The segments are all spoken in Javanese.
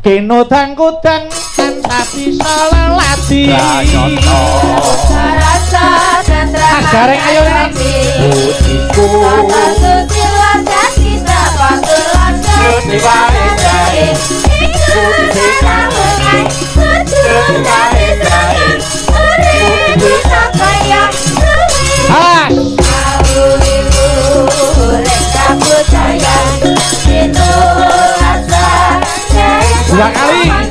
Keno dangkudang tapi salelati rasa dan gareng ayo nanti budiku sucilan jati dapat telanjang diwai-wae budi kawengai budi wae-wae budi kaya has reka budaya itu rasa dua kali ayu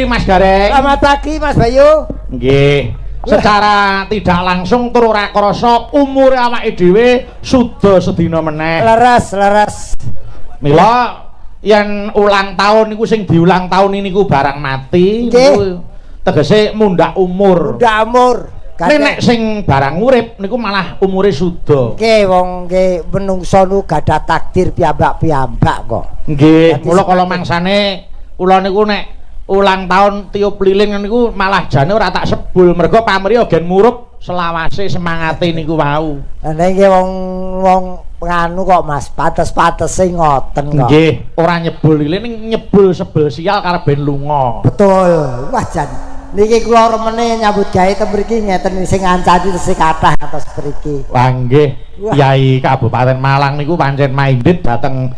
Mas Gareng. Selamat pagi Mas Bayu. Nggih. Secara tidak langsung tur ora krasa umure awake dhewe suda sedina meneh. Leres. Mila yen ulang tahun niku sing diulang tahun ini niku barang mati niku tegese mundak umur. Mundak umur. Nek sing barang urip niku malah umure suda. Nggih wong nggih menungso nu gadah takdir piyambak-piyambak kok. Nggih, mula kala mangsane kula niku nek ulang tahun tiup lilin niku malah jane ora tak sebul mergo pamrih gen murup selawase semangate niku wau. Nek nggih wong nganu kok Mas, pates-patese ngoten kok. Nggih, ora nyebul lilin nyebul sebel sial karep ben lunga. Betul. Wah jan niki kula remene nyambut gawe ten mriki ngeten sing ngancani tesih kathah ngantos mriki. Wah nggih, Kyai Kabupaten Malang niku pancen minded dateng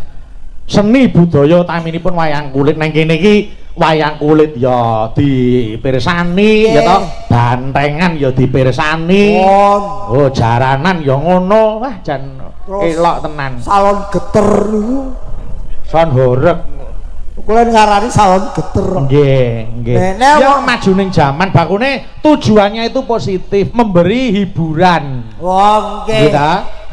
seni budaya taminipun wayang kulit nang kene iki. Wayang kulit ya dipirsani ya toh, bantengan ya dipirsani. Oh, jaranan ya ngono. Wah, jan elok tenan. Salon geter niku. Son horeg. Kula ngarani salon geter. Nggih. Ya maju ning jaman bakune tujuannya itu positif, memberi hiburan. Wong nggih.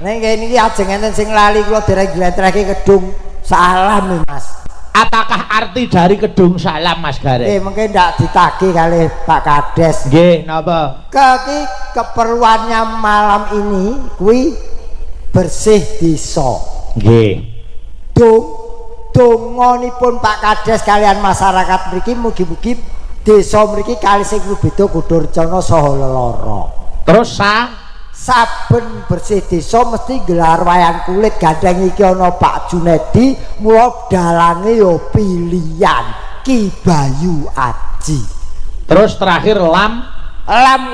Nek niki ajeng enten sing lali kula dereng gletreke kedung salam Mas. Apakah arti dari kedung salam Mas Gareng? Mungkin ndak ditagih kali Pak Kades. Nggih, napa? Keperluannya malam ini kuwi bersih desa. Nggih. Dongonipun Pak Kades kalian masyarakat mriki mugi-mugi desa mriki kali sing beda Gudurcana saha Leloro. Terus saben bersih desa mesti gelar wayang kulit gandeng iki ana Pak Junedi mula dalange ya pilihan Ki Bayu Aji. Terus terakhir lam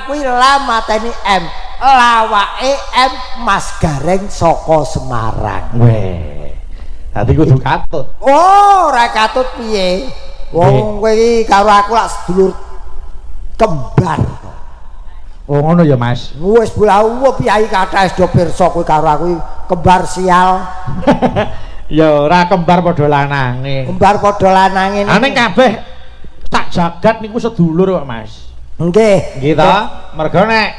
kuwi lam mateni M lawake M Mas Gareng saka Semarang. Weh dadi kudu katut. Ora katut piye wong kowe iki karo aku lak sedulur kembar. Oh ngono ya Mas. Wis bulawu piyai kathah do pirsa kowe karo aku kembar sial. Ya ora kembar padha lanange. Kembar padha lanange. Ning kabeh sak jagat niku sedulur kok Mas. Nggih. Nggih ta? Mergo nek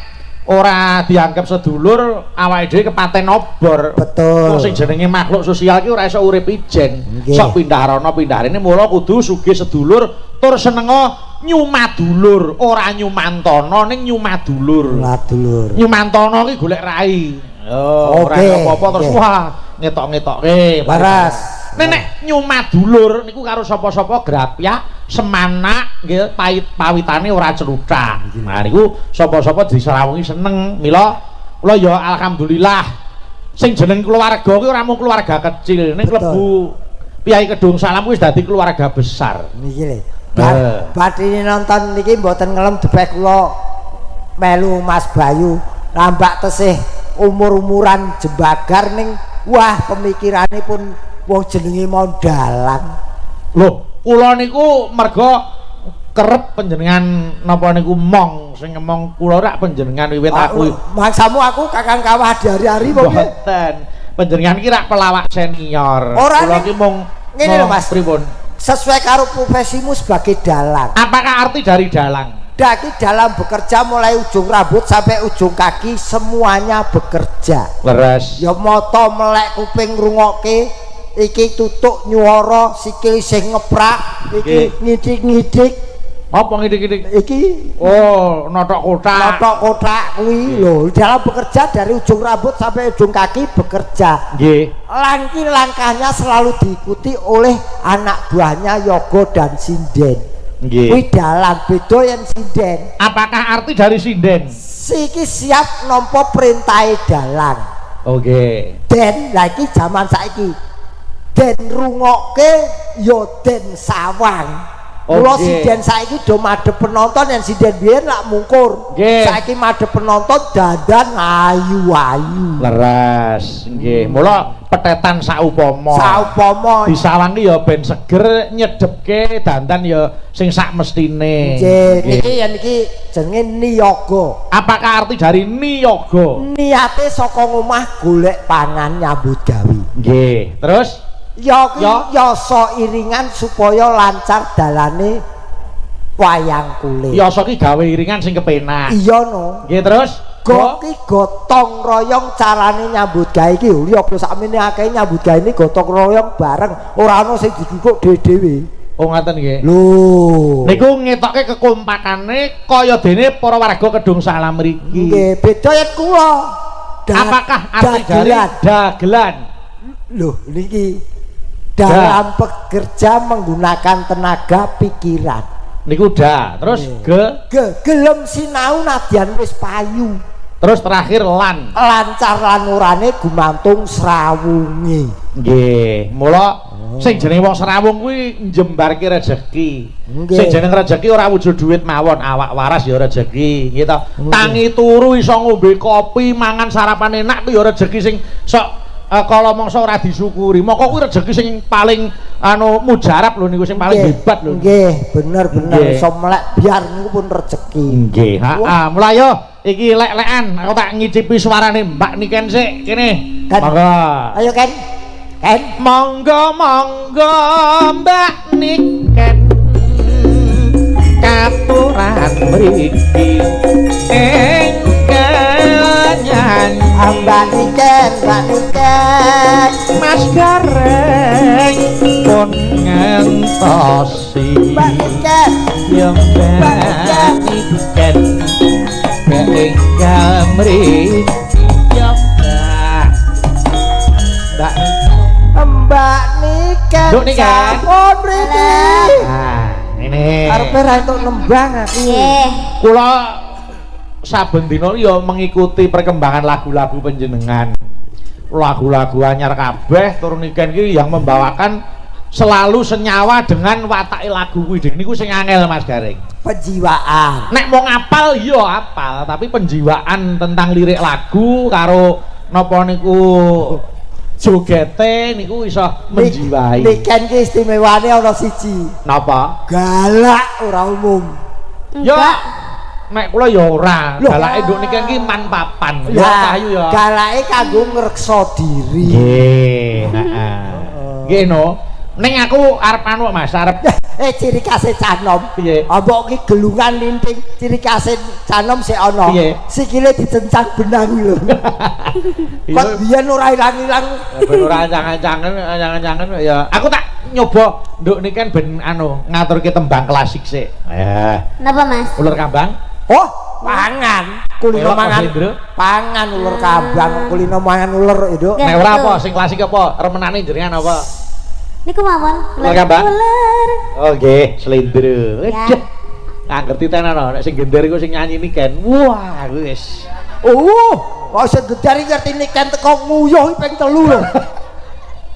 ora dianggap sedulur awake dhewe kepaten obor. Betul. Sing jenenge makhluk sosial ki ora iso urip ijen. Sok pindah rono pindah rene mula kudu sugih sedulur tur senenga nyumadulur, ora nyumantono ning nyumadulur. Nyumantono ki golek rai. Oh, ora apa-apa terus wah ngetok-ngetokke. Waras. Nek nyumadulur niku karo sapa-sapa grapyak, semanak nggih pawitane ora cerutak. Nah niku sapa-sapa diserawungi seneng. Mila kula ya alhamdulillah sing jeneng keluarga kuwi ora mung keluarga kecil, ning klebu Piyai Kedung Salam wis dadi keluarga besar. Niki lho. Badhe nonton niki mboten ngelem debeh kula melu Mas Bayu nambah tesih umur-umuran jembagar ning wah pemikirane pun wong jenenge mau dalang. Lho, kula niku merga kerep panjenengan napa niku mong sing ngomong kula rak panjenengan wiwit aku. Mangsamu aku Kakang Kawah hari-hari kok. Mboten. Panjenengan ki rak pelawak senior. Kula ki mung ngene lho Mas. Pripun? Sesuai karo profesimu sebagai dalang. Apakah arti dari dalang? Daki dalam bekerja mulai ujung rambut sampai ujung kaki semuanya bekerja. Leres. Ya moto melek kuping ngrungokke, iki tutuk nyuara, sikil sing ngeprak, iki ngidik-ngidik. Apa ngidik-ngidik? Iki notok kotak. notok kotak kuwi lho. Dalam bekerja dari ujung rambut sampai ujung kaki bekerja. Nggih. Langkahnya selalu diikuti oleh anak buahnya Yogo dan Sinden. Nggih. Kuwi dalang beda yen Sinden. Apakah arti dari sinden? Siki siap nampa perintahe dalang. Oke. Den lagi zaman saiki. Den rungokke ya den sawang. Mula sinden saiki do madhep penonton yang sinden biyen lak mungkur. Saiki madhep penonton dandan ayu-ayu. Leres. Nggih. Mula petetan saupama. Saupama disawangi ya ben seger, nyedepke dandan ya sing sak mestine. Nggih. Niki yen iki jenenge niyaga. Apakah arti dari niyaga? Niate saka omah golek pangan nyambut gawe. Nggih. Terus Yasa iringan supaya lancar dalane wayang kulit. Yasa ki gawe iringan sing kepenak. Iya no. Nggih terus ki gotong royong carane nyambut gawe iki. Ya sakmene akeh nyambut gawe ini gotong royong bareng, ora ana sing dikukuk dhewe-dhewe. Oh ngaten nggih. Lho. Niku ngetokke kekompakane kaya dene para warga Kedung Salam mriki. Nggih, beda yen kula. Apakah arti dari dagelan? Loh, niki dalam bekerja menggunakan tenaga pikiran. Niku terus gelem sinau nadyan wis payu. Terus terakhir lancar lanurane gumantung srawunge. Nggih, mula sing jenenge wong srawung kuwi njembarke rejeki. Sing jeneng rejeki ora wujud duit mawon, awak waras ya rejeki, nggih to. Tangi turu iso ngombe kopi, mangan sarapan enak ku ya rejeki sing sok kalau mongso ora disyukuri. Moko kuwi rejeki sing paling mujarab lho niku, sing paling hebat lho. Nggih, bener iso melek biar niku pun rejeki. Nggih, heeh. Mula yo iki lek-lekan aku tak ngicipi suarane Mbak Niken sik kene. Monggo. Ayo Ken. Monggo Mbak Niken. Katuran mriki Mbak Niken Mas Gareng pun ngentosi Mbak Niken yang Mbak Niken keinggal mriki ya Mbak Niken sampun mriki. Nah ini arepe ra entuk nembang aku. Kula saben dina ya mengikuti perkembangan lagu-lagu panjenengan. Lagu-lagu anyar kabeh tur Niken iki yang membawakan selalu senyawa dengan watake lagu kuwi. Niku sing angel Mas Gareng. Penjiwaan. Nek mau ngapal ya apal, tapi penjiwaan tentang lirik lagu karo napa niku jogete niku iso menjiwai. Niken ki istimewane ana siji. Napa? Galak ora umum. Ya nek kula ya ora, galake nduk Niken ki man papan. Ya kayu ya. Galake kanggo ngreksa diri. Nggih, heeh. Nggih no. Ning aku arep Mas, arep ciri khase canom. Piye? Ambok ki gelungan linting, ciri khase canom sik ana. Sikile dicencang benang lho. Kok biyen ora ilang-ilang. Ben ora ancang-ancangen ya. Aku tak nyoba nduk Niken ben ngaturke tembang klasik sik. Napa Mas? Ular kambang. Oh, pangan. Kulino mangan. Pangan ular kambang, kulino mangan ular itu. Nek ora apa sing klasik apa? Remenane jenengan apa? Niku mawon. Ular kambang. Oh nggih, slendro. Nggak ngerti tenan nek sing gender iku sing nyanyi Niken. Wah, wis. Kok sing gender iki ngerti Niken teko nguyuh ping 3 lho.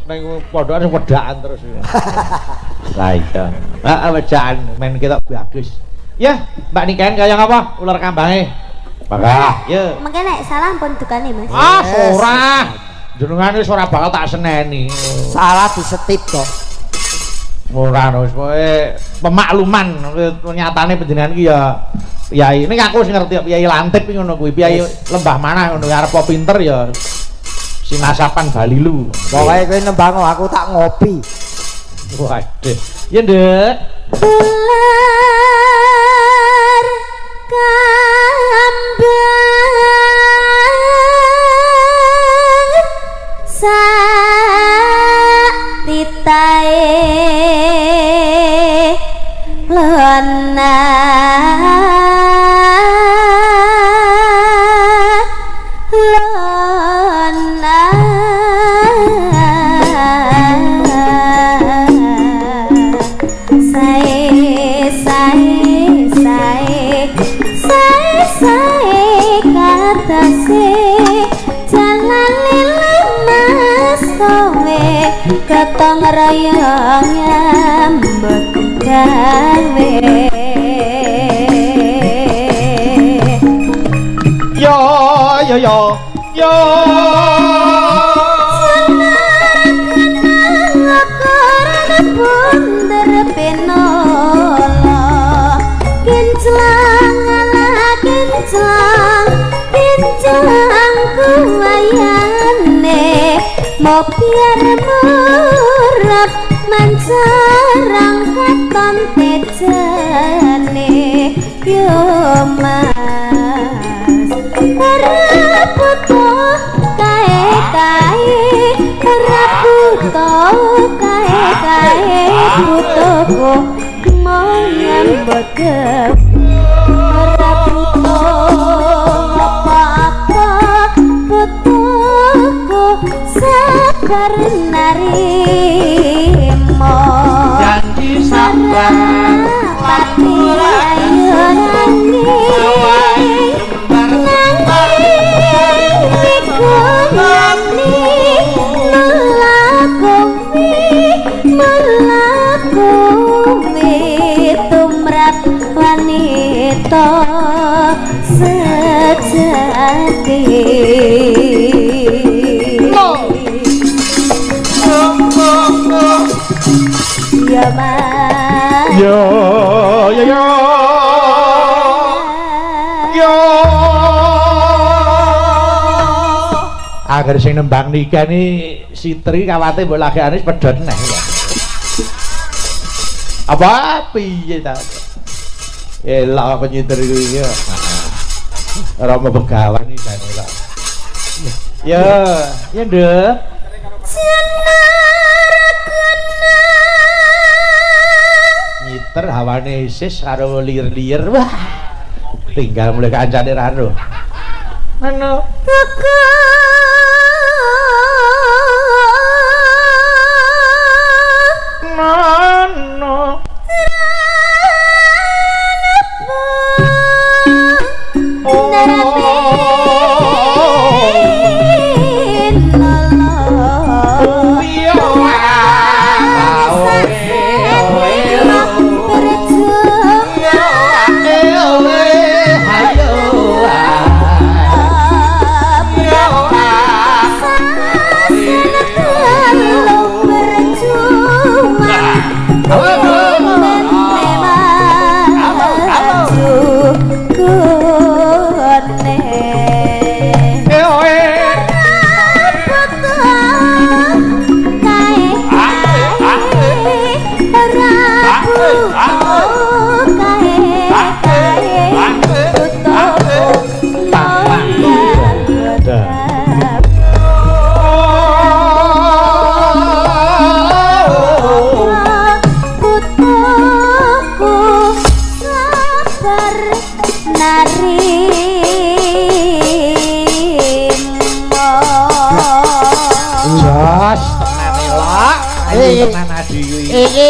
Nang pondokane wedakan terus. Lah iya. Heeh, wedakan men ketok bagus. Ya, Mbak Niken kaya apa? Ular kambange. Bakah, ya. Mengke nek salah pun dukane Mas. Ora. jenengan wis ora bakal tak seneni. Salah disetip to. Ora wis pokoke pemakluman nyatane panjenengan iki ya Piai. Ning aku sing ngerti Piai Lantip ngono kuwi. Piai Lembah Manah ngono arep pinter ya sinasapan Balilu. Pokoke kowe nembang aku tak ngopi. Waduh. Ya, Nduk. Ular kambang satitae lona ketong rayang nyambut gawe yo lakoran bunder penolo kinclang ala kinclang kuwayane mau biar murap mancarang katon tejane yo mas raputo kae putuku mau nyambut raputo apa putuku sabar narimo janji sabar pati ayo nangis melakukan tumrap wanita sejati ya mas yo agar sing nembang nikah ni Sitri kawate mbok lagekane pedhot neh ya. Apa piye ta? Elak penyiter iki ya. Ora mau begawan iki jane lah. Ya, Nduk. Nyiter hawane isis karo lir-lir. Wah. Tinggal mulai kancane raro. Anu.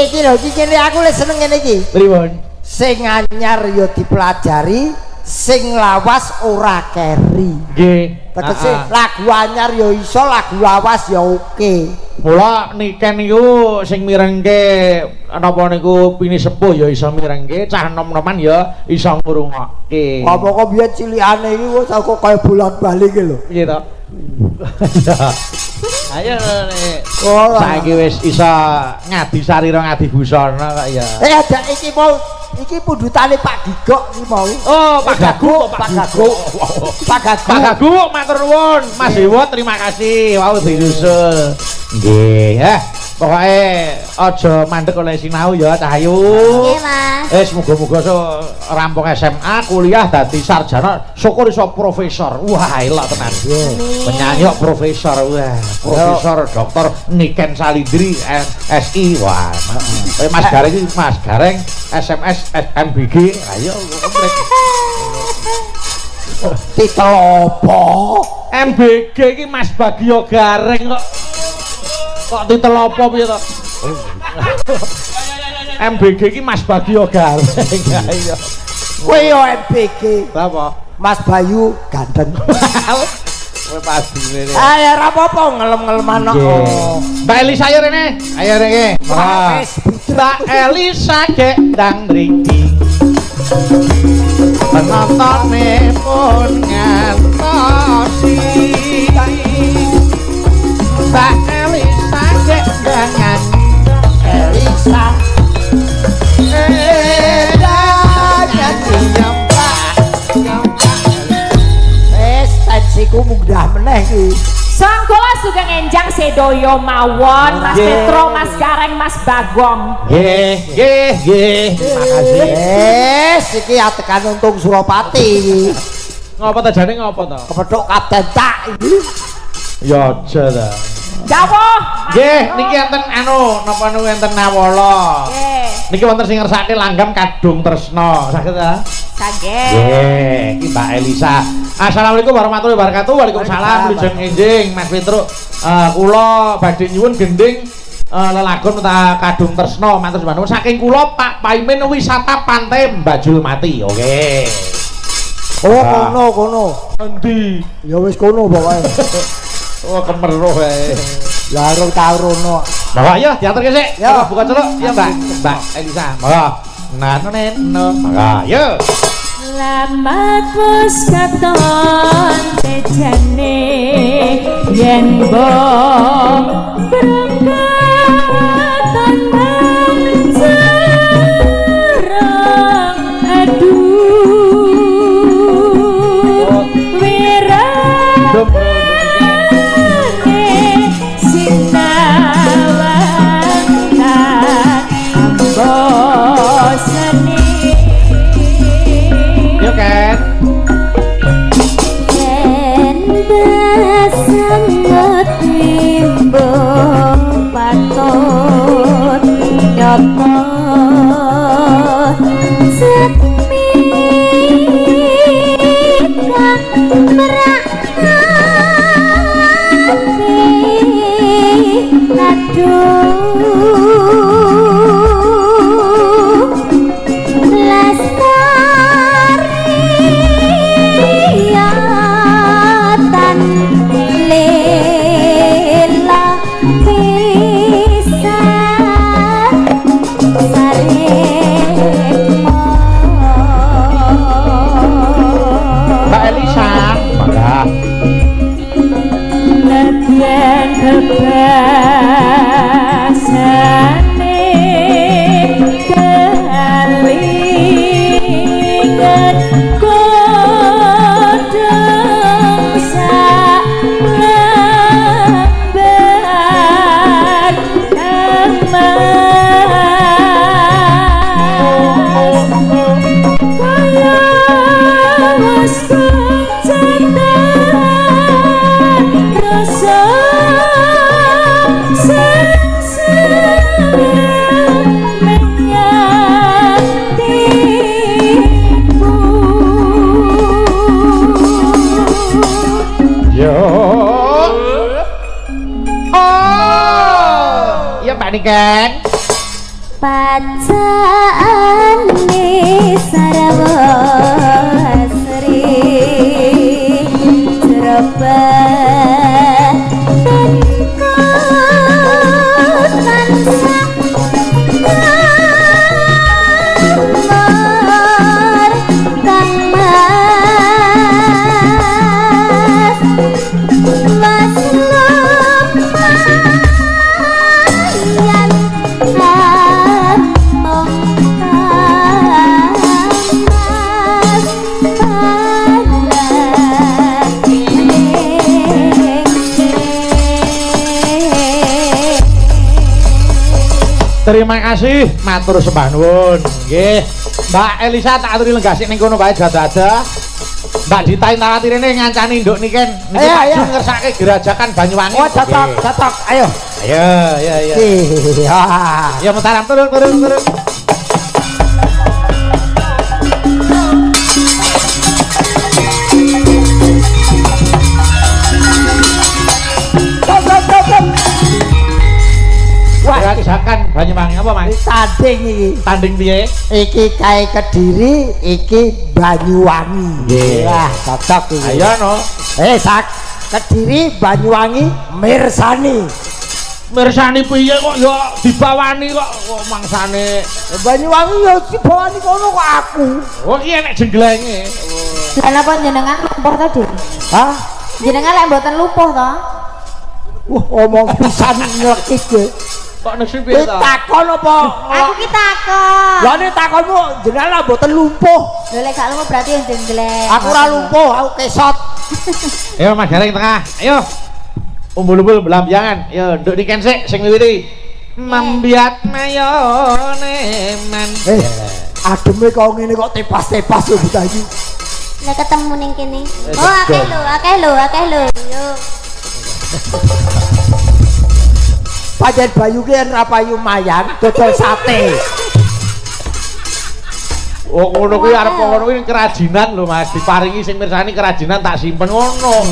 Iki lho iki kene aku lek seneng ngene iki. Pripun? Sing anyar ya dipelajari, sing lawas ora keri. Nggih. Tegese lagu anyar ya iso, lagu lawas ya oke. Mula niken niku sing mirengke napa niku pini sepuh ya iso mirengke, cah nom-noman ya iso ngrungokke. Apa kok biyen cilikane iki kok kaya bolak-balik iki lho. Piye to? Ayo nek saiki wis iso ngadi sarira ngadi busana kok ya. Ada iki mau iki pundutane Pak Gigok iki mau. Oh, Pak Gaguk, Pak Gaguk. Pak Gaguk matur nuwun. Mas Dewa terima kasih wau diusul. Nggih, pokoke aja mandek oleh sinau ya Cahyu. Nggih, Mas. Muga-muga rampung SMA, kuliah dadi sarjana, syukur iso profesor. Wah, elok tenan. Penyanyi kok profesor. Wah, profesor Dr. Niken Salindri SI. Wah, Mas Gareng SMS MBG. Ayo komplit. Titel apa? MBG iki Mas Bagio Gareng kok titel apa piye to? MBG iki Mas Bagio Gareng. Ayo. Kowe yo MBG. Apa? Mas Bayu ganteng. Kowe pasti rene. Ayo ora apa-apa ngelem-ngeleman kok. Mbak Elisa ayo rene. Ayo rene. Mbak Elisa gendang mriki. Penontonnya pun ngantosi Mbak Elisa gendang Elisa tensiku mudah meneh iki. Sangkola juga ngenjang sedoyo mawon Mas Petro, Mas Gareng, Mas Bagong. Nggih. Terima kasih. Iki atekan untung Suropati. Ngapa ta jane ngapa ta? Kepethuk Kapten Tak iki. Ya aja ta. Dawuh. Nggih, niki enten napa niku enten Nawala. Nggih. Niki wonten sing ngersake langgam Kadung Tresna. Saged ta? Saged. Nggih, iki Mbak Elisa. Assalamualaikum warahmatullahi wabarakatuh. Waalaikumsalam. Wilujeng enjing Mas Petruk. Kula badhe nyuwun gending lelagon ta Kadung Tresna matur nuwun saking kula Pak Paimin wisata pantai Mbajul Mati. Oke. Oh, kono. Endi? Ya wis kono pokoke. Oh, kemeruh ae. Lah rong tau rono. Bapak ya diaturke sik. Ya. Buka celuk ya Mbak Elisa. Monggo. Naneno. Monggo. Yo. Lamat wis katon tejane yen bong berangkatan sareng aduh wirane sinawan tak ambosane. Yo Ken. Sangat bimbang patut nyopot setmikan berapi aduh lestariatan lela bisa Mbak Elisa. Monggo. Latihan kebasane kelingan kodong salambar emas kaya wis kecendak rasa sengsara menyatiku. Yo. Oh. Iya Mbak Niken. pacane sarawasri cerobat tansah kang mas Terima kasih, matur sembah nuwun. Nggih. Mbak Elisa tak aturi lenggasi ning kono bae dadah. Mbak Dita Intarawati rene ngancani nduk niken. Niku maju ngersake gerajakan Banyuwangi. Oh, catok. Ayo. Ayo, ya. Iya. Ya mentaran turun. Wah, gerajakan Banyuwangi apa, Mas? Tanding iki. Tanding piye? Iki kae Kediri, iki Banyuwangi. Nggih. Wah, cocok iki. Ayo no. Sak Kediri, Banyuwangi, Mirsani. Mirsani piye kok ya dibawani kok mangsane. Banyuwangi ya dibawani kono kok aku. Oh, iki enek jenglenge. Lah napa jenengan lumpuh tadi? Hah? Jenengan lek mboten lumpuh to? Wah, omong pisan ngelekit kowe. Kok nesi piye ta? Takon apa? Aku ki takon. Lah nek takonmu jenengan mboten lumpuh. Lha lek gak lumpuh berarti yang jenggleng. Aku ora lumpuh, aku kesot. Ayo Mas Gareng tengah. Ayo. Umbul-umbul belambiangan. Ayo nduk niken sik sing wiwiti. Membiat mayone men. Ademe kok ngene kok tepas-tepas lho Budha iki. Lek ketemu ning kene. Oh, akeh lho. Yo. Pancen Bayu ki yen ra payu mayan dodol sate. Oh ngono kuwi arep ngono kuwi kerajinan lho Mas, diparingi sing mirsani kerajinan tak simpen ngono.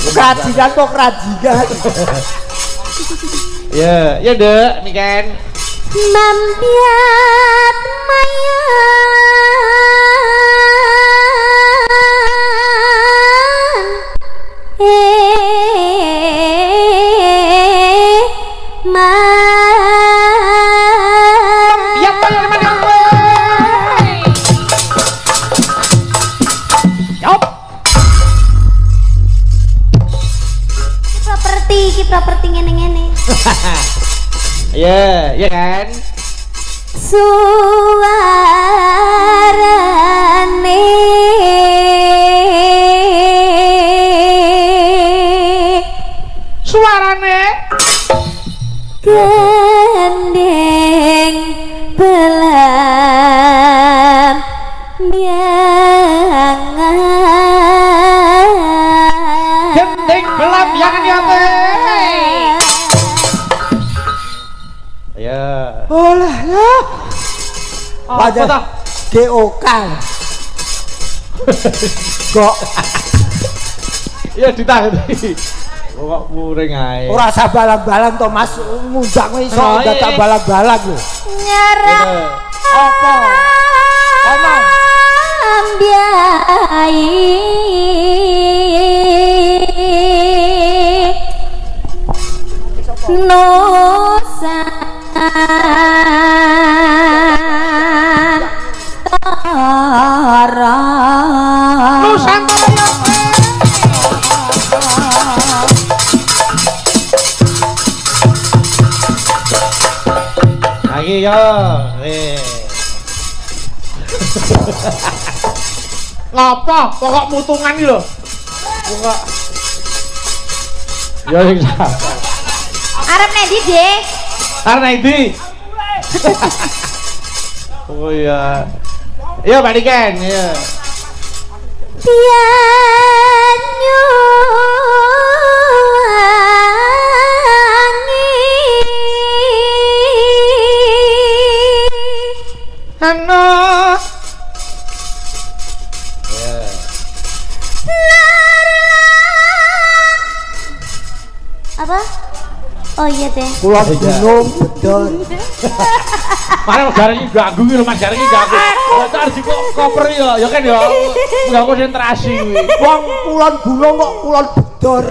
Kerajinan kok kerajinan. Ya, Nduk, niken. Membiat properti ngene-ngene. Ya, ya kan? Suarane gendeng belam biangan. Gendeng belam biangan ya teh. Ya. Olah ya. Apa ta? GOK. Kok Ya ditangani. Kok muring ae. ora usah balang-balang to Mas, ngundang iso dadak balang-balang lho. Nyerah Apa? Omong. Ambiai Nusa Nusantara. Lagi yo. Ngapa pokok mutungan iki lho. Pokok. Ya sing sabar. Arep nendi, Dik? Karena ini. Oh iya. Iya Pak Diken, iya. Hano. Ya. Apa? Oh iya deh. Pulau Gunung betul. Mare gareng iki ganggu iki lho Mas, gareng iki ganggu. Kok harus di koper ya kan ya. Enggak konsentrasi kuwi. Wong Kulon Gunung kok Kulon Bedor.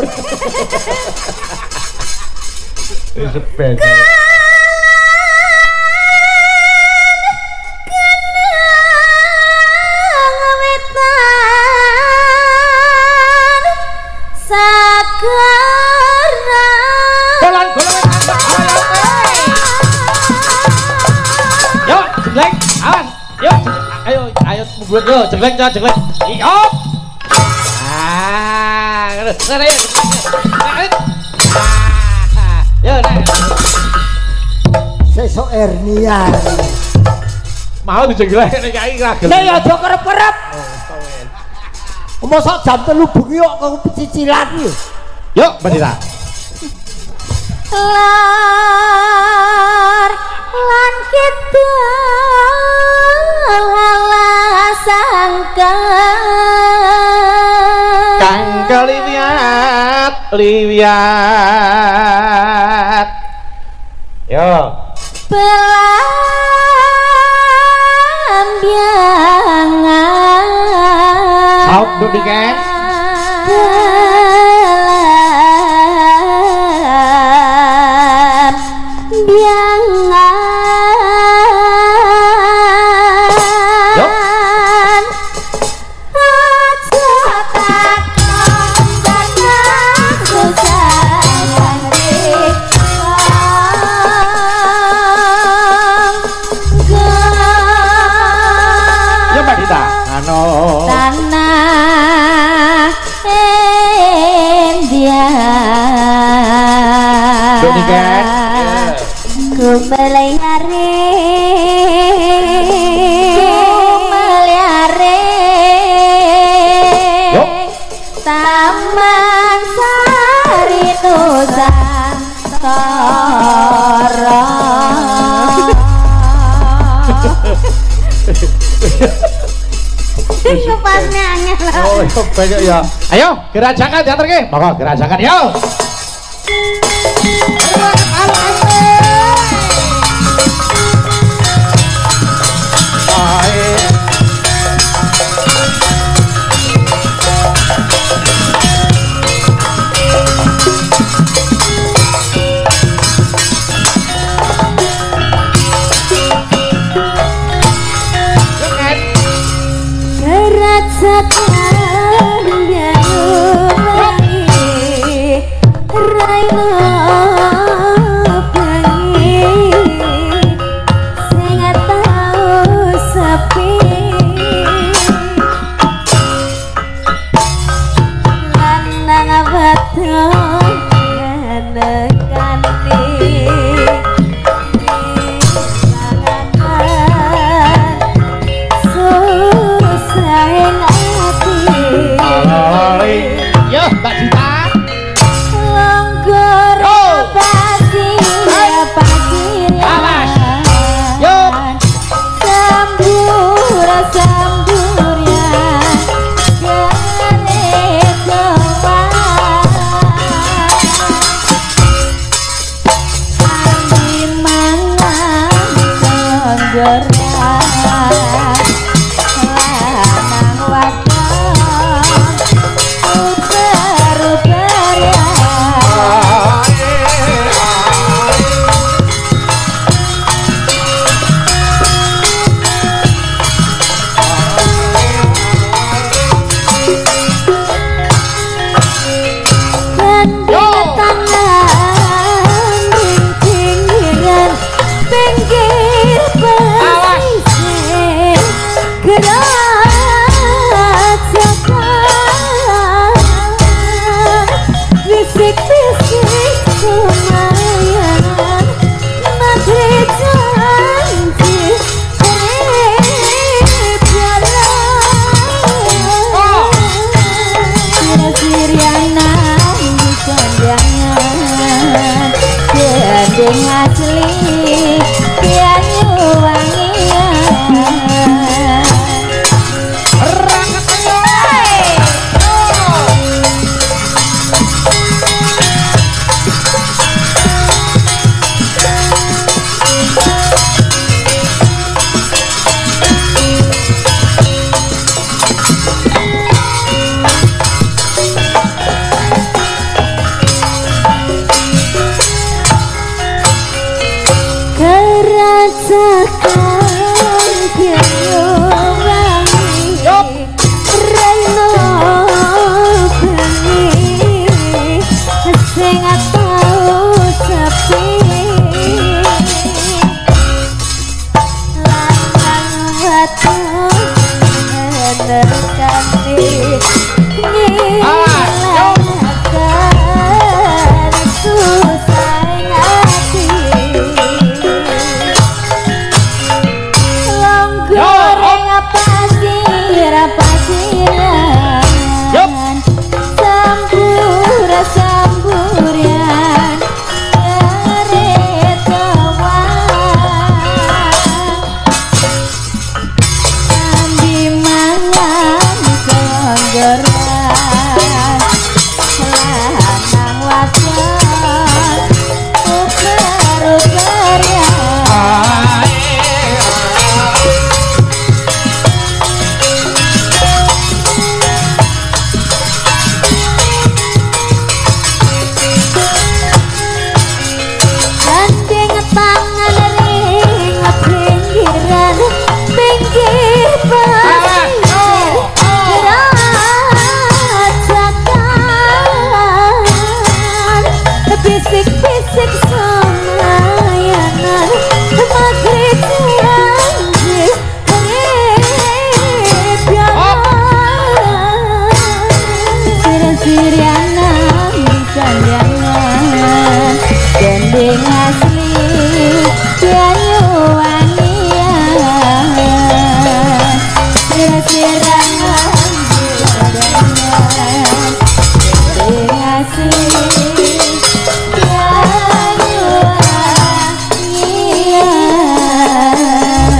Wis sepeda. Yo, jeglek yo, jeglek. Yo. Ah, ngene. Yo, sesuk hernia. Mau dijenglekne Kyai ra gelem. Lah ya aja kerep-kerep. Mosok jam 3 bengi kok cicilan yo. Yuk, Mbak Lar lan kidul sangka Kang keliwat yo pelambiangan saut dulu kan tanah India ku melihara Taman Sari Nusantara. Itu pasnya angel. Oh, itu banyak ya. Ayo, gerajakan diantarke. Monggo gerajakan yo.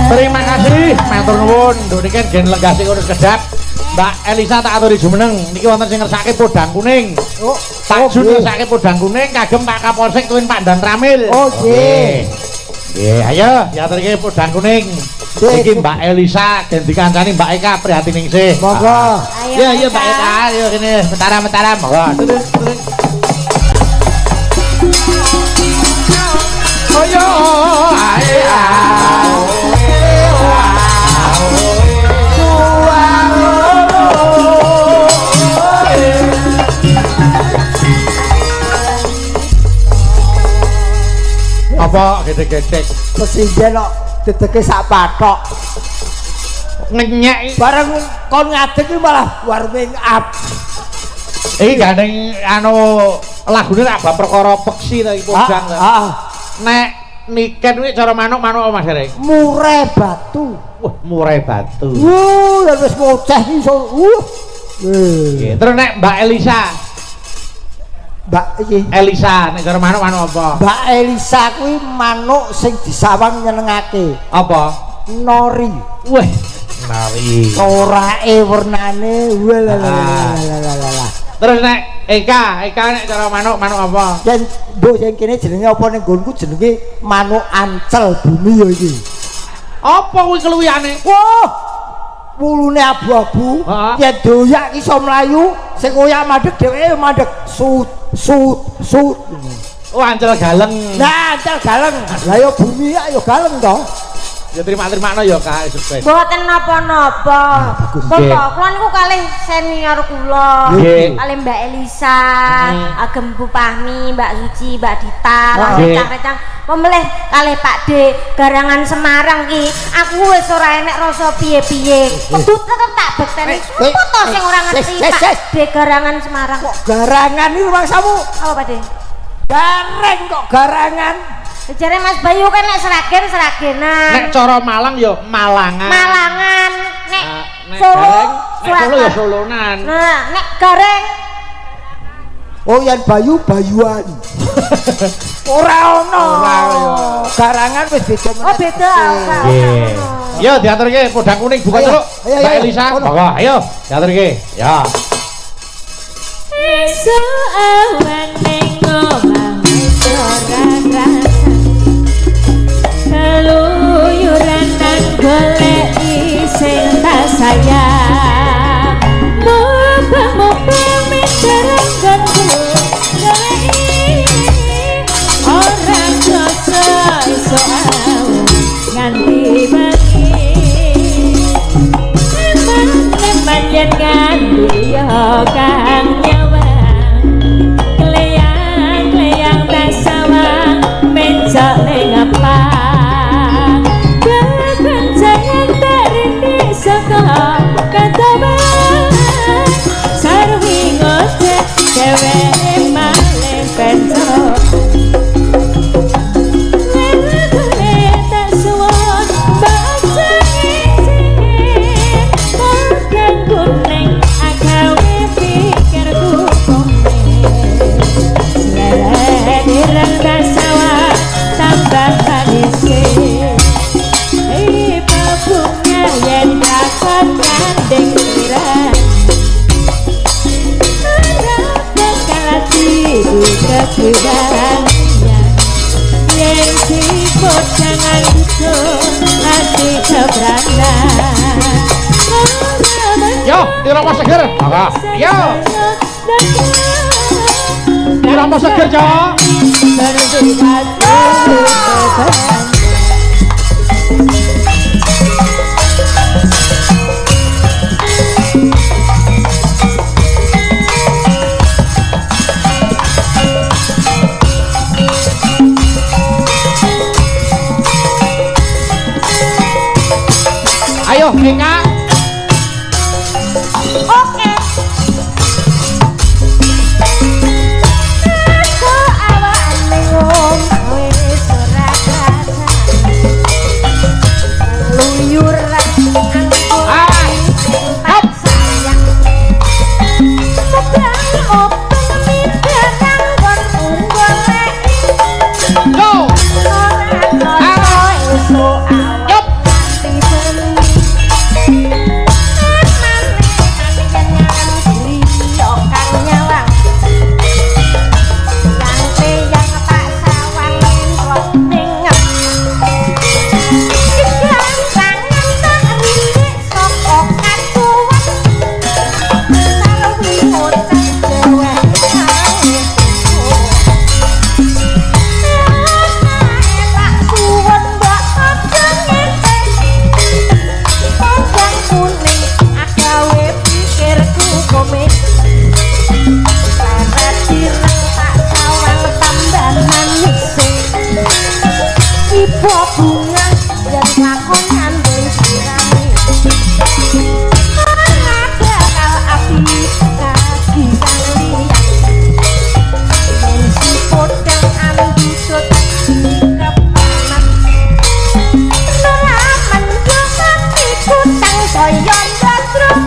Terima kasih, matur nuwun. Nduk niki gen lenggah sing urus kedap. Mbak Elisa tak aturi jumeneng. Niki wonten sing ngersake podang kuning. Oh, Pak Jun ngersake podang kuning kagem Pak Kapolsek tuwin Pak Dan Ramil. Oh, nggih. Nggih, ayo diaturke podang kuning. Iki Mbak Elisa den dikancani Mbak Eka prihatin ningsih. Monggo. Iya, iya Mbak Eka, ayo kene mentara-mentara monggo. Oyo, ae apa gede-gede Presiden kok dedeke sak patok. ngenyek Bareng kon ngadeg iki malah warming up. iki gandeng anu lagune tak bab perkara peksi ta iki podang ta. Heeh. Nek niken kuwi cara manuk-manuk Mas Rek. Murai batu. Wah, murai batu. Ya wis moceh iso. Nggih, terus nek Mbak Elisa. Mbak iki Elisa nek cara manuk-manuk apa? Mbak Elisa kuwi manuk sing disawang nyenengake. Apa? Nori. Wah, nari. Orake wernane walalala. Terus nek Eka nek cara manuk-manuk apa? Dan mbok sing kene jenenge apa ning nggonku jenenge manuk ancel bumi ya iki. Apa kuwi keluwihane? Wah, wulune abu-abu. Yen doyak iso mlayu, sing koyak madheg dheweke madheg sut. Oh, ancel galeng. Nah, ancel galeng. Lah ya bumi ya galeng to. Ya terima-terima ya Kak Sukses. Mboten napa-napa. Kok kula niku kalih senior kula. Kalih Mbak Elisa, Agem Bu Pahmi, Mbak Suci, Mbak Dita, lan recang-recang pemelih kalih Pak D Garangan Semarang ki. Aku wis ora enek rasa piye-piye. Kudu tetep tak bekteni. Sopo to sing ora ngerti Pak D Garangan Semarang? Kok garangan iki rumangsamu? Apa Pak D? Gareng kok garangan. Jare Mas Bayu kan nek seragenan. Nek cara Malang ya Malangan. Malangan. Nek Solo, nek Solo ya Solonan. Nah, nek gareng. Oh, yang Bayu Bayuan. Ora ono. Garangan wis beda meneh. Oh, beda. Nggih. Yo diaturke podang kuning buka dulu. Mbak Elisa, monggo ayo diaturke. Ya. Esuk awan ning omah ora rasa. Keluyuran nang goleki sing tak sayang. Mubah-mubah mendereng gantu goleki. Ora kloso esuk awan nganti bengi. Eman yen nganti yo kang nyawang. Kleyang-kleyang tak sawang mencok ning apa. Kebanyakan yang sibuk jangan butuh hati keberanda. Yo, dirama seger. Maka. Yo. Dirama seger, Jo. Ayo, Eka. Oke. Aku awan ning wis ora rasa. Luyuran tak sayang. Sedang openg miderang kon goleki. Go. Ora esuk awan. bunga yang lakon nyambung sirami ora bakal api kaki kalian yen si podang ambusut kepanas nolaman jangan ikutang koyon datruk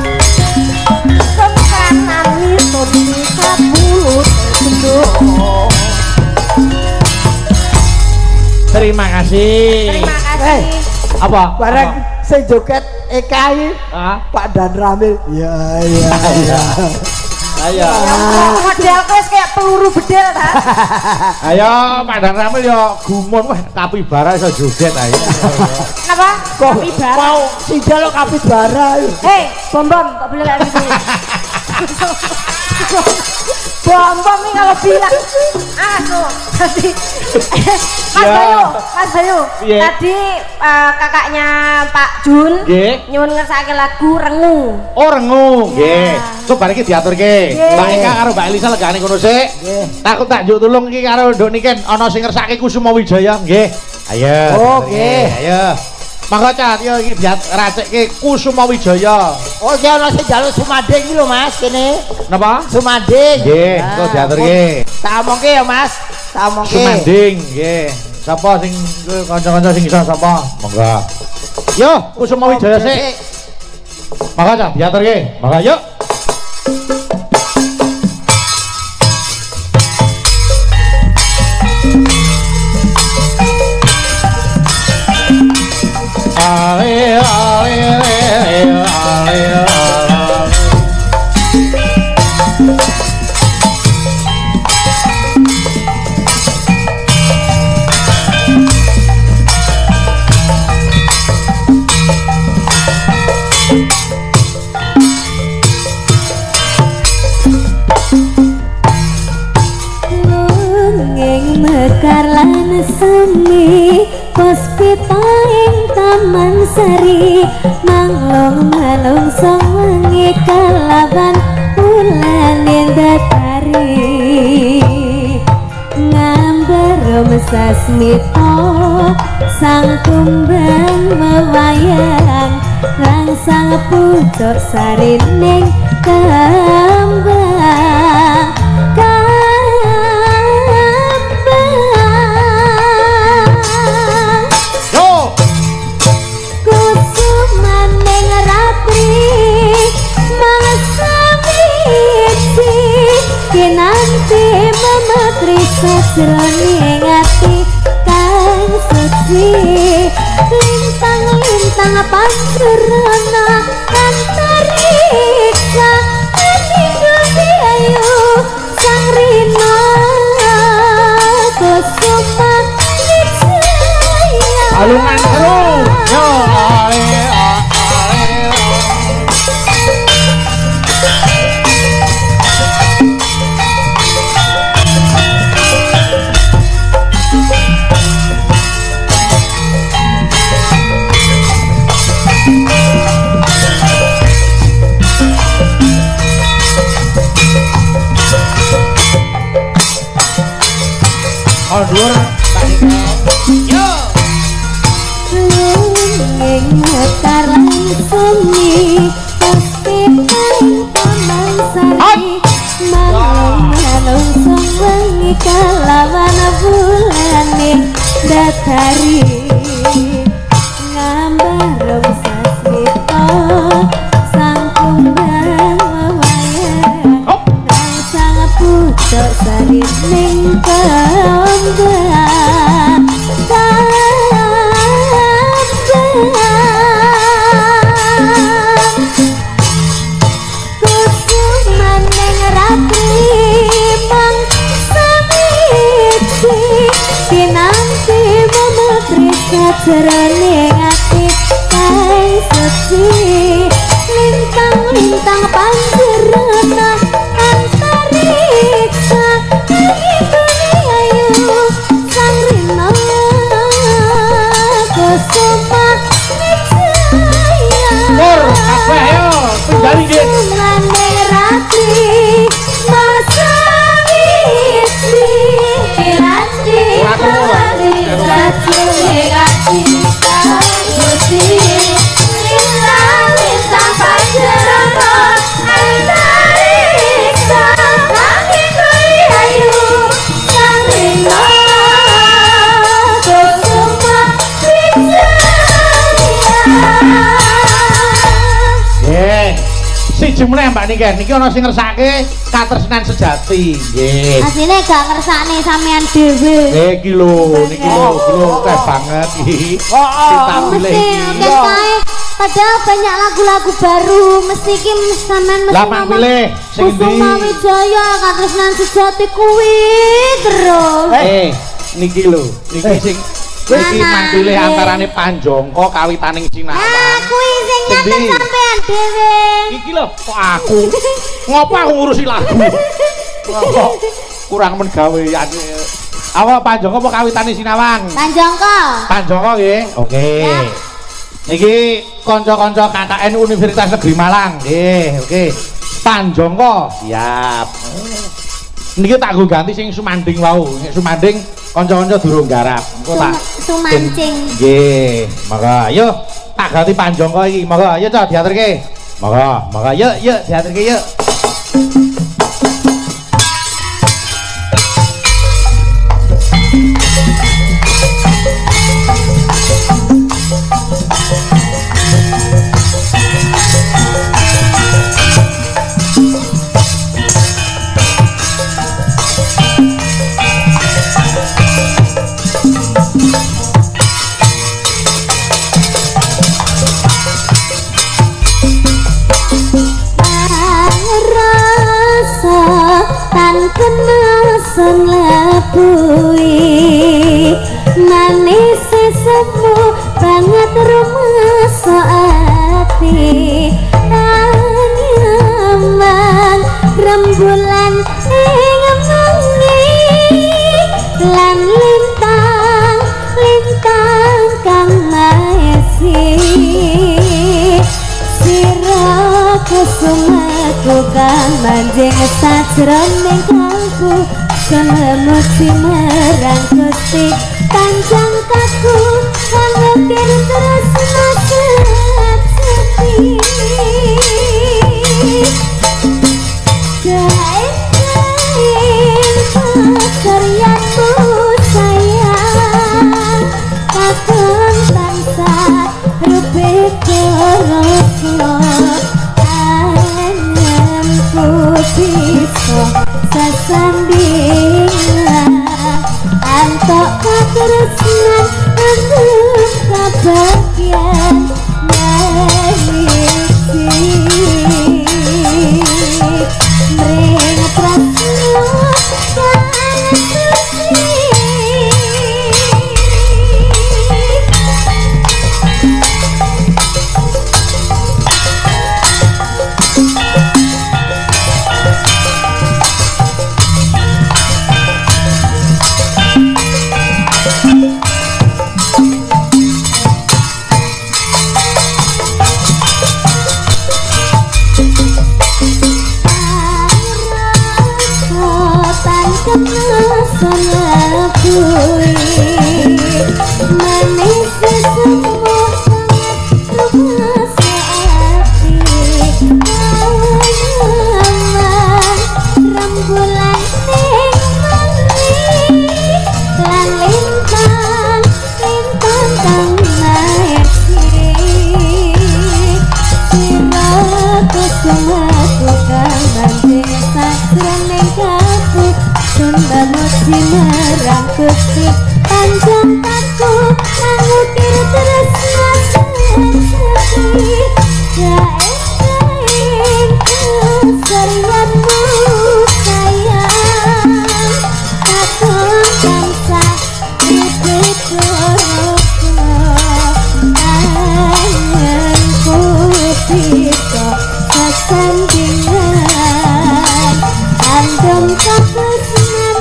kekanan mitut bisa bulut terbentuk. Terima kasih. Terima kasih. Apa? Bareng sing joget EKI Pak Dan Ramil. Iya. Ayo. Model wis kayak peluru bedel ta. Ayo Pak Dan Ramil yo gumun wah kapibara iso joget ayo. Kenapa? Kapibara. Mau sidal kapibara. Hei, bom-bom kok boleh kayak gitu. Bom-bom nih kalau bilang tuh tadi Mas Bayu tadi kakaknya Pak Jun nyuwun ngersake lagu Rengu. Oh Rengu nggih. Coba iki diaturke. Mbak Eka karo Mbak Elisa legane kono sik. Takut tak njuk tulung iki karo Nduk Niken ana sing ngersake Kusuma Wijaya nggih. Ayo. Oke. Ayo. Mangga Cat yo iki biar racekke Kusuma Wijaya. Oh ya ana sing njaluk Sumading iki lho Mas kene. Napa? Sumading. Nggih, engko diaturke. Tak omongke ya Mas. Tak omongke. Sumading nggih. Sapa sing kanca-kanca sing iso sapa? Monggo. Yo, Kusuma Wijaya sik. Mangga Cat diaturke. Mangga yuk. Ale ale ale ale Nunging mekar lan semi Puspita ing Taman Sari Manglong malungsong wengi kalaban bulan Indatari Ngambar sasmita sang kumbang mewayang rangsang pucuk sarining kembang kinanti memetri sajroning ati kang suci lintang-lintang panjurana antariksa ati ayu sang rina kusuma wijaya alungan terus yo ale oh dhuwur tak yo lunging mekar semi pasti Taman Sari malung wengi kalawan bulane datari ngambar sasmita sang kumbang wayang rangsang pucuk sarining kembang kusuman ning ratri mang samiji pinanti memetri sajroning ati kang suci lintang-lintang panjurana antariksa ayu sang rina kusuma wijaya Pur kabeh yo tunggal nggih Ning ratri masa wiji piranti sajroning ati siji meneh Mbak niki ana sing ngersake katresnan sejati. Nggih. Asline gak ngersakne sampean dhewe. Iki lho niki lho teh banget iki. Kita pilih iki. Padahal banyak lagu-lagu baru mesti ki sampean mesti ngomong pilih sing ndi Kusuma Wijaya katresnan sejati kuwi terus niki lho niki sing iki pilih antarane Panjangka kawitaning Sinawang kuwi sing nyanyi sampean dhewe iki lho kok aku ngopo aku ngurusi lagu kok kurang men gawean apa Panjangka apa kawitane Sinawang Panjangka nggih oke niki kanca-kanca KKN Universitas Negeri Malang nggih oke Panjangka siap niki tak go ganti sing Sumanding wau nek Sumanding kanca-kanca durung garap engko tak Sumancing nggih maka ayo tak ganti Panjangka iki maka ayo cok diaturke maka yuk diaturke yuk kemasan labui manis semu banget rumasa ati nyaman rembulan ing mengi lan lintang kang maesi sira kusumaku kang manjing sajroning kalbu sememut simerang Gusti panjang kaku kang ukir terus nasib sepi kain pasaryanmu sayang kakang tansah rubik koroslo bisa sesandingan antok katresnan untuk kebahagiaan mengisi mring tresno kang suci Gusti panjang kaku mengukir terus sepi kain keserianmu sayang aku tansah hidup terusno anganku bisa sesandingan andom katresnan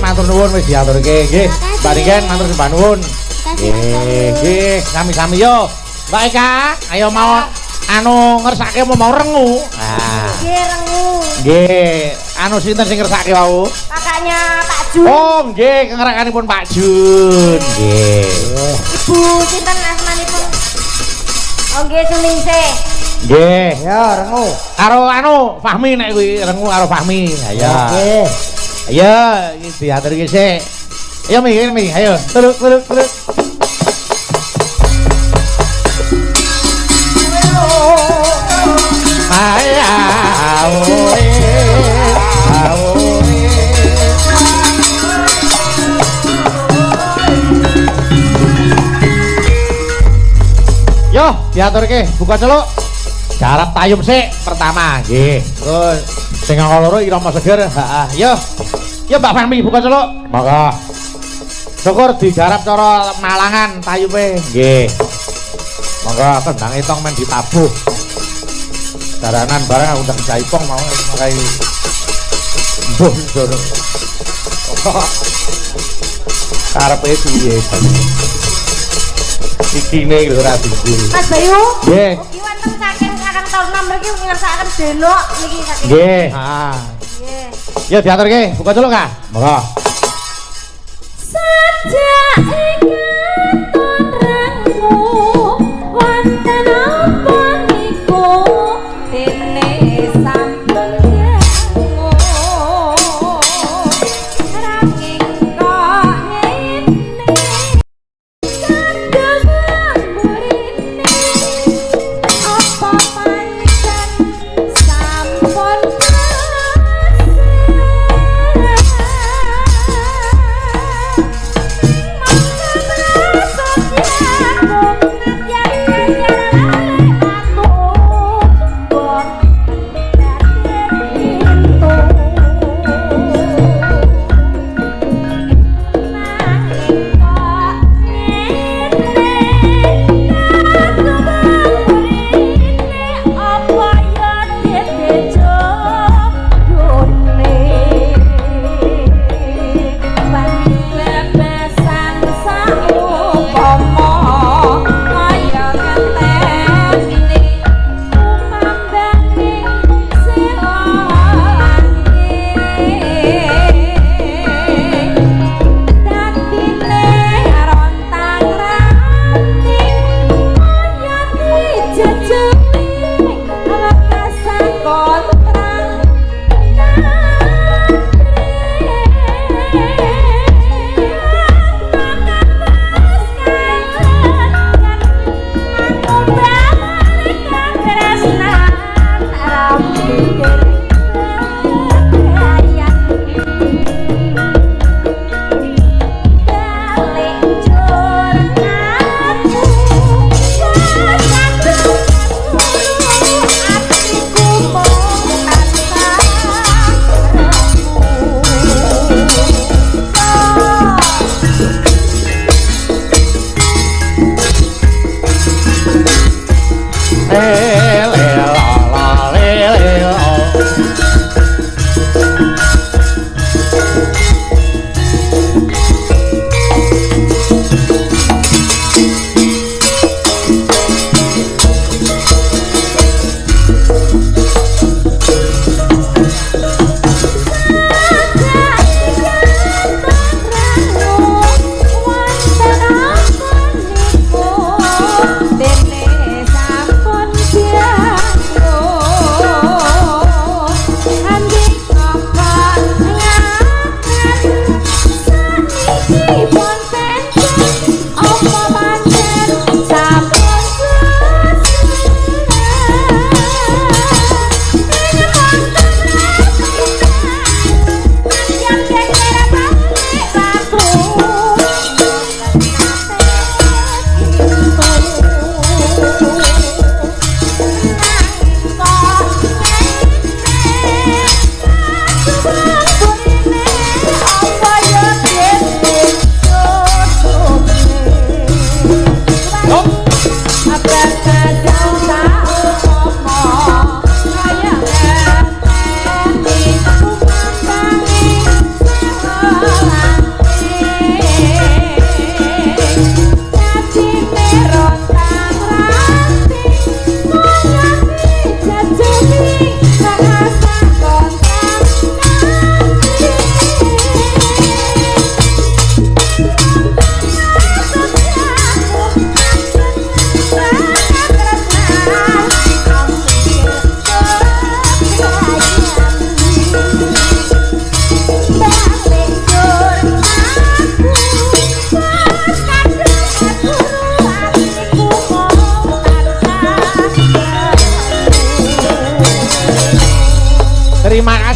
matur nuwun wis diaturke nggih. Mbak Niken matur nuwun. Nggih, sami-sami yo. Mbak Eka, ayo mau anu ngersake mau rengu. Nggih, rengu. Nggih, anu sinten sing ngersake wau? Kakaknya Pak Jun. Oh, nggih, kengerakanipun Pak Jun. Nggih. Ibu sinten asmanipun? Oh, nggih Suningsih. Nggih. Ya, rengu. Karo anu Fahmi nek kuwi rengu karo Fahmi. Ayo. Nggih. Ayo, iki diaturke sik. Ayo Mi, ayo. Turut. Yo, diaturke buka celuk. Garap tayub sik pertama, nggih. Terus sing loro irama seger. Heeh, yo. Yo Mbak Fahmi buka celuk. Monggo. Syukur digarap cara malangan tayube. Nggih. Monggo kendang etong men ditabuh. Daranan barang aku ndang jaipong mau kayak mbuh ndoro. Karepe piye ikine lho ra digul. Mas Bayu. Nggih. Iki wonten saking Kakang Taruna mriki ngersakaken denok niki saking. Nggih. Heeh. Nggih. Ya diaturke, buka celuk Kak. Monggo. Sajak ingkang rengu wonten apa niku dene sampun jangu ranging kok ngene kadang mrene apa pancen sampun kasih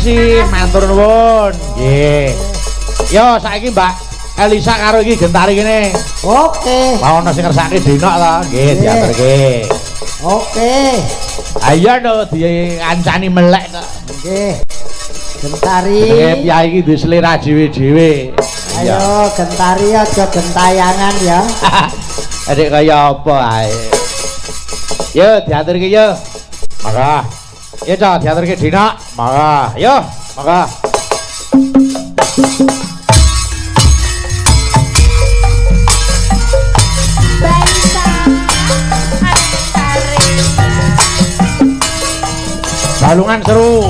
kasih, matur nuwun. Nggih. Yo saiki Mbak Elisa karo iki Gentari kene. Oke. Mau ono sing ngersake dinok to. Nggih, diaturke. Oke. Ayo to diancani melek to. Nggih. Gentari. Nggih, piyai iki duwe selera dhewe-dhewe. Ayo Gentari aja gentayangan ya. Adik kaya apa ae. Yo diaturke yo. Maka. Yo Cok, diaturke dinok. Maka. Yo, maka. Balungan seru.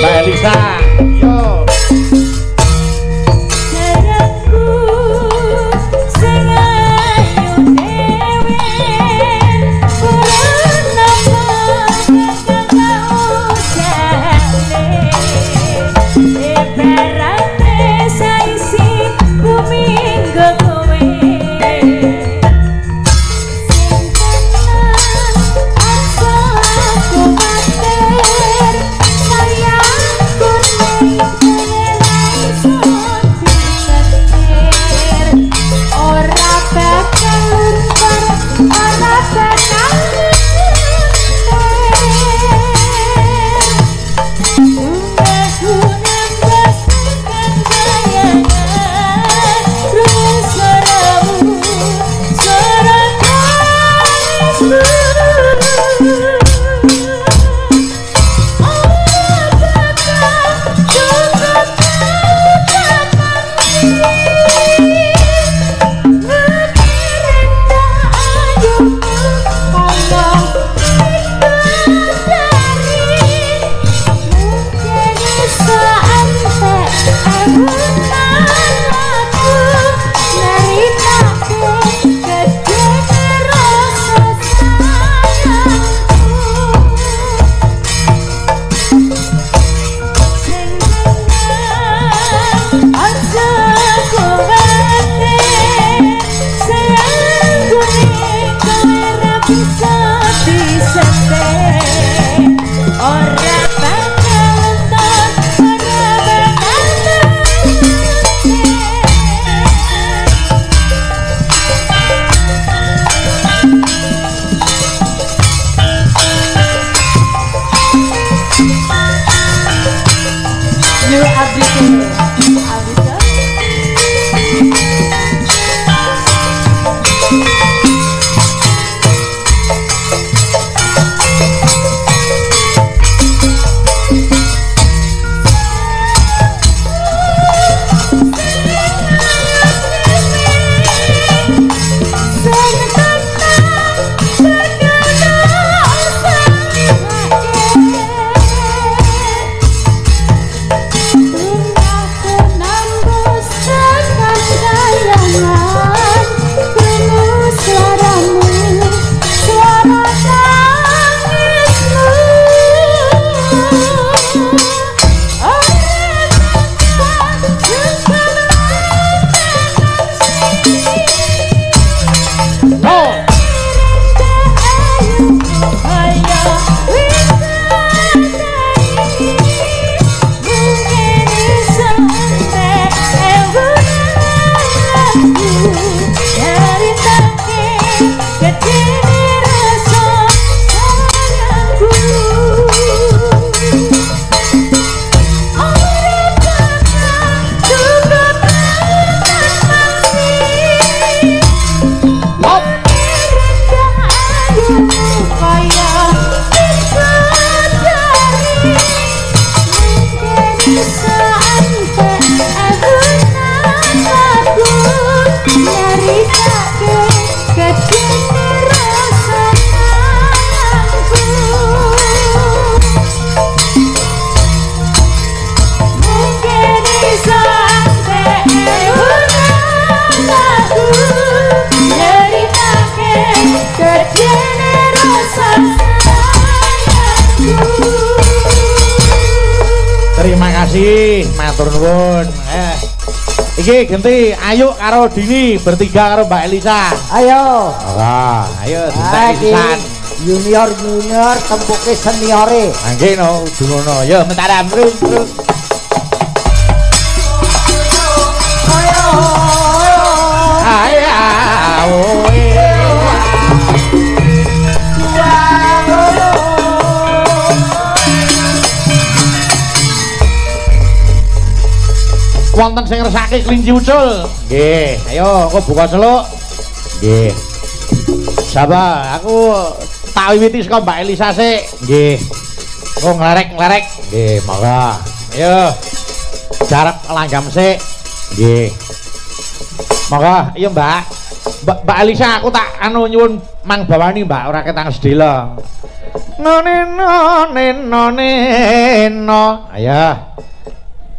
Mbak Elisa, yo. kasih, matur nuwun. Iki ganti Ayu karo Dini bertiga karo Mbak Elisa. Ayo. Ayo dintekisan. Junior tempuke seniore. Nggih no, dungono. Ya mentaram terus. Wonten sing ngersake kelinci ucul. Nggih, ayo engko buka celuk. Nggih. Sabar, aku tak wiwiti saka Mbak Elisa sik. Nggih. Engko nglerek-nglerek. Nggih, monggo. Ayo. Jarep langgam sik. Nggih. Monggo, iya Mbak. Mbak Elisa aku tak nyuwun mang bawani Mbak ora ketang sedela. No. Ayo.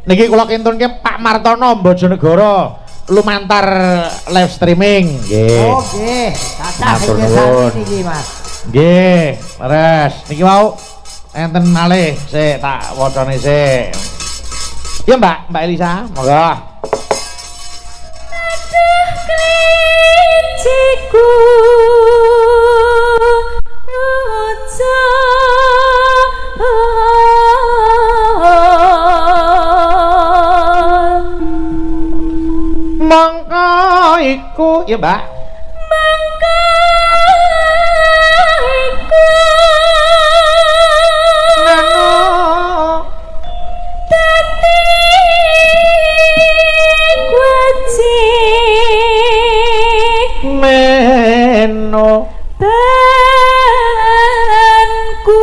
Niki kula kintunke Pak Martono Bojonegoro lumantar live streaming. Nggih. Oh nggih, kathah sing niki Mas. Nggih, leres. Niki mau enten malih sik tak wacane sik. Ya Mbak Elisa, monggo. Aduh klinciku mangka iku ya Mbak. Mangka iku nano dadi kucing meno banku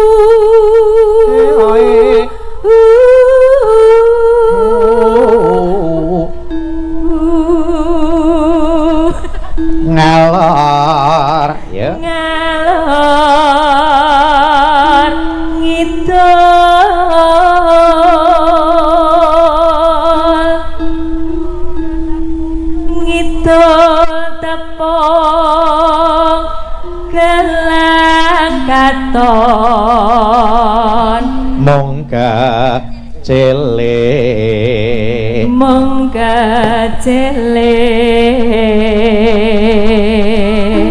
ngalor ya ngalor ngidul tepung gelang katon mongga cilik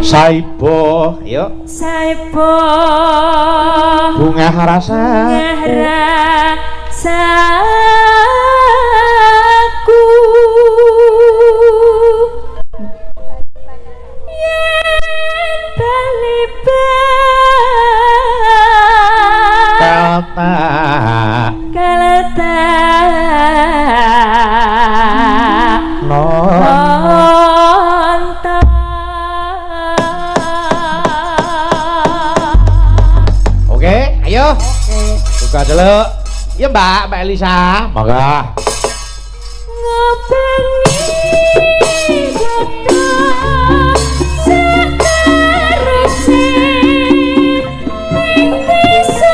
saibo yuk saibo bunga rasaku yen bali kalata Oke, ayo. Buka celuk. Ya Mbak Elisa, monggo. Ngobengi dodo seterusé ning desa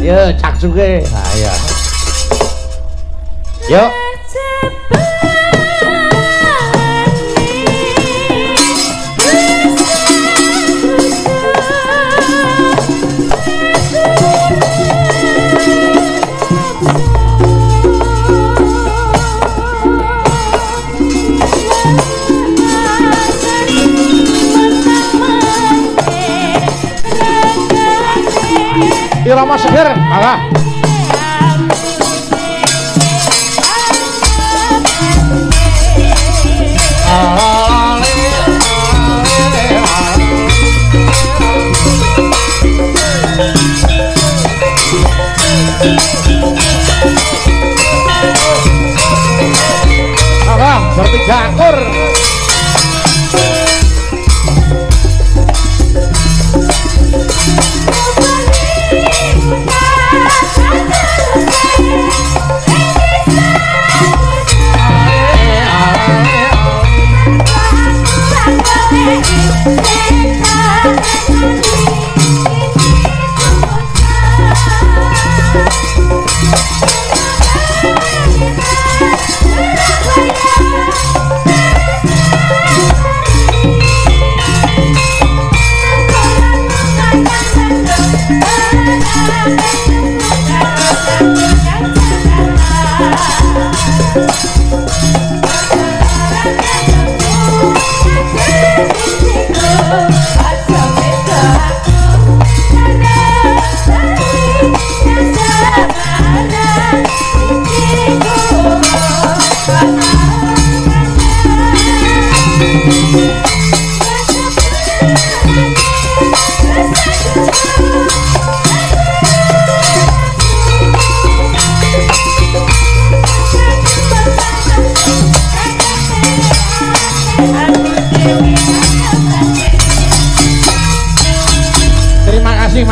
Yo cak juga. Ayo. Yuk. Irama seger, malah. Bertiga akur.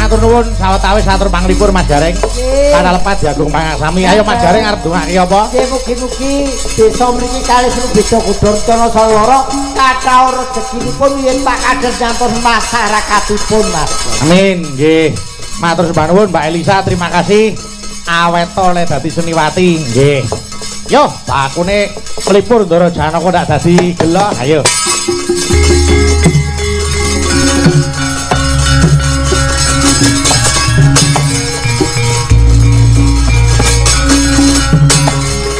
matur nuwun sawetawis satur panglipur Mas Gareng. Kana lepat jagung pangasami. Ayo Mas Gareng arep ndongake apa? Nggih mugi-mugi desa mriki kalih sing beda Kudartana Saloro kathah rezekinipun yen Pak Kades nyantos masyarakatipun Mas. Amin nggih. Matur sembah nuwun Mbak Elisa, terima kasih. Awet oleh dadi seniwati nggih. Yo, pakune melipur Ndara Janaka ndak dadi gelo. Ayo.